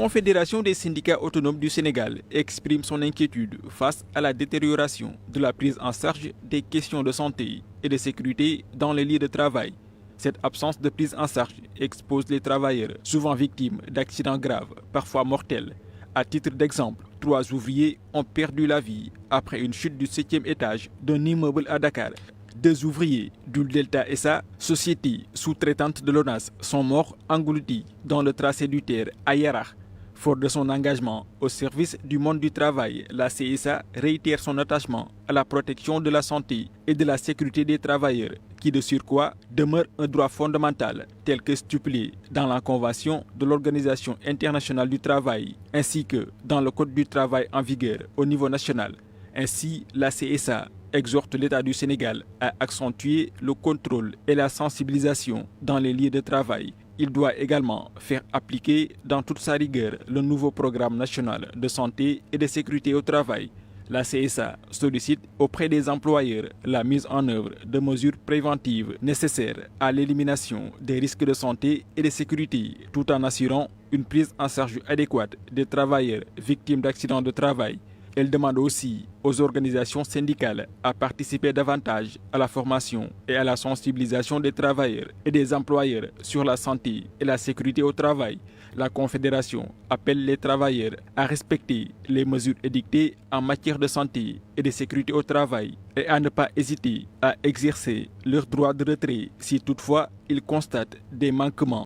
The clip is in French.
Confédération des syndicats autonomes du Sénégal exprime son inquiétude face à la détérioration de la prise en charge des questions de santé et de sécurité dans les lieux de travail. Cette absence de prise en charge expose les travailleurs, souvent victimes d'accidents graves, parfois mortels. À titre d'exemple, 3 ouvriers ont perdu la vie après une chute du 7e étage d'un immeuble à Dakar. 2 ouvriers du Delta SA, société sous-traitante de l'ONAS, sont morts engloutis dans le tracé du TER à Yarach. Fort de son engagement au service du monde du travail, la CSA réitère son attachement à la protection de la santé et de la sécurité des travailleurs, qui de surcroît demeure un droit fondamental tel que stipulé dans la Convention de l'Organisation internationale du travail, ainsi que dans le Code du travail en vigueur au niveau national. Ainsi, la CSA exhorte l'État du Sénégal à accentuer le contrôle et la sensibilisation dans les lieux de travail. Il doit également faire appliquer dans toute sa rigueur le nouveau programme national de santé et de sécurité au travail. La CSA sollicite auprès des employeurs la mise en œuvre de mesures préventives nécessaires à l'élimination des risques de santé et de sécurité, tout en assurant une prise en charge adéquate des travailleurs victimes d'accidents de travail. Elle demande aussi aux organisations syndicales à participer davantage à la formation et à la sensibilisation des travailleurs et des employeurs sur la santé et la sécurité au travail. La Confédération appelle les travailleurs à respecter les mesures édictées en matière de santé et de sécurité au travail et à ne pas hésiter à exercer leur droit de retrait si toutefois ils constatent des manquements.